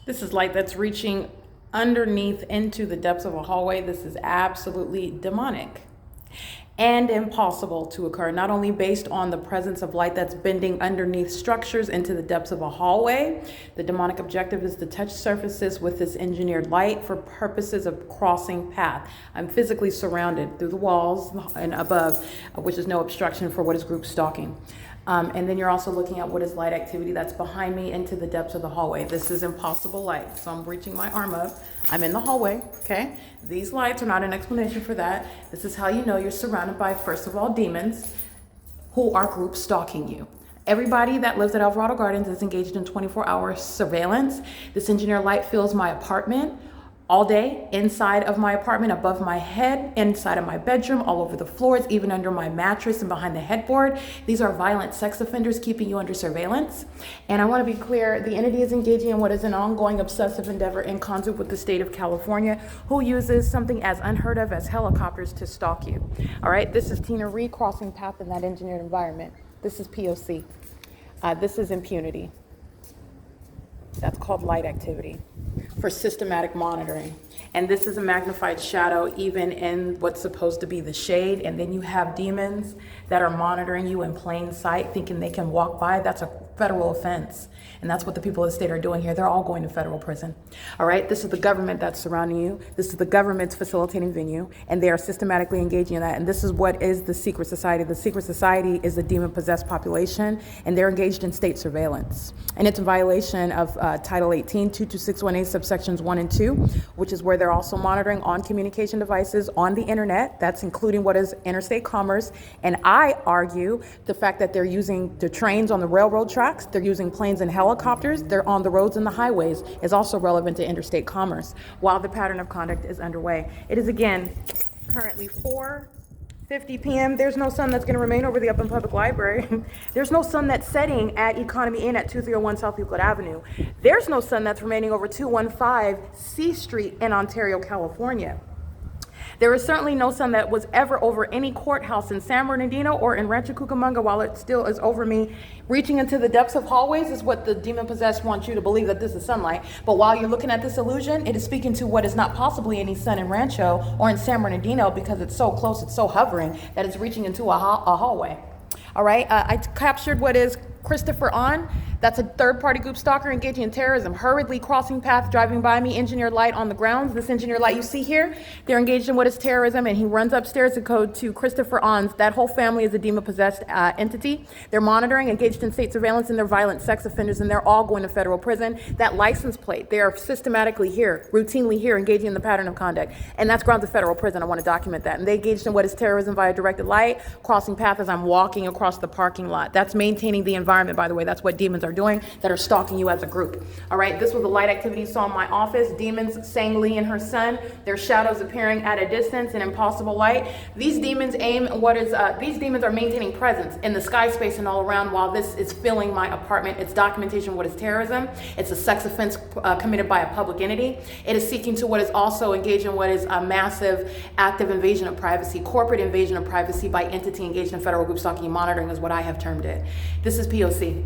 This is light that's reaching underneath into the depths of a hallway. This is absolutely demonic and impossible to occur, not only based on the presence of light that's bending underneath structures into the depths of a hallway. The demonic objective is to touch surfaces with this engineered light for purposes of crossing path. I'm physically surrounded through the walls and above, which is no obstruction for what is group stalking. And then you're also looking at what is light activity that's behind me into the depths of the hallway. This is impossible light. So I'm reaching my arm up. I'm in the hallway, okay? These lights are not an explanation for that. This is how you know you're surrounded by, first of all, demons who are group stalking you. Everybody that lives at Alvarado Gardens is engaged in 24-hour surveillance. This engineer light fills my apartment all day, inside of my apartment, above my head, inside of my bedroom, all over the floors, even under my mattress and behind the headboard. These are violent sex offenders keeping you under surveillance. And I want to be clear, the entity is engaging in what is an ongoing obsessive endeavor in concert with the state of California, who uses something as unheard of as helicopters to stalk you. All right, this is Tina Reed crossing path in that engineered environment. This is P.O.C. This is impunity. That's called light activity for systematic monitoring. And this is a magnified shadow even in what's supposed to be the shade. And then you have demons that are monitoring you in plain sight, thinking they can walk by. That's a federal offense. And that's what the people of the state are doing here. They're all going to federal prison. All right, this is the government that's surrounding you. This is the government's facilitating venue, and they are systematically engaging in that. And this is what is the secret society. The secret society is the demon-possessed population, and they're engaged in state surveillance. And it's a violation of Title 18, 22618, subsections 1 and 2, which is where they're also monitoring on communication devices on the internet. That's including what is interstate commerce. And I argue the fact that they're using the trains on the railroad tracks, they're using planes and helicopters, they're on the roads and the highways, is also relevant to interstate commerce while the pattern of conduct is underway. It is, again, currently 4:50 p.m. There's no sun that's going to remain over the Upland Public Library. There's no sun that's setting at Economy Inn at 2301 South Euclid Avenue. There's no sun that's remaining over 215 C Street in Ontario, California. There is certainly no sun that was ever over any courthouse in San Bernardino or in Rancho Cucamonga, while it still is over me. Reaching into the depths of hallways is what the demon-possessed wants you to believe, that this is sunlight. But while you're looking at this illusion, it is speaking to what is not possibly any sun in Rancho or in San Bernardino, because it's so close, it's so hovering, that it's reaching into a hallway. All right, I captured what is Christopher On. That's a third-party group stalker engaging in terrorism, hurriedly crossing path, driving by me, engineered light on the grounds. This engineered light you see here, they're engaged in what is terrorism, and he runs upstairs to code to Christopher On's. That whole family is a demon-possessed entity. They're monitoring, engaged in state surveillance, and they're violent sex offenders, and they're all going to federal prison. That license plate, they are systematically here, routinely here, engaging in the pattern of conduct, and that's grounds of federal prison. I want to document that. And they engaged in what is terrorism via directed light, crossing path as I'm walking across the parking lot. That's maintaining the environment, by the way. That's what demons are doing, that are stalking you as a group. All right, this was the light activity you saw in my office. Demons, Sang Lee and her son, their shadows appearing at a distance in impossible light. These demons these demons are maintaining presence in the sky space and all around while this is filling my apartment. It's documentation of what is terrorism. It's a sex offense committed by a public entity. It is seeking to what is also engaged in what is a massive active invasion of privacy, corporate invasion of privacy by entity engaged in federal group stalking and monitoring is what I have termed it. This is P.O.C.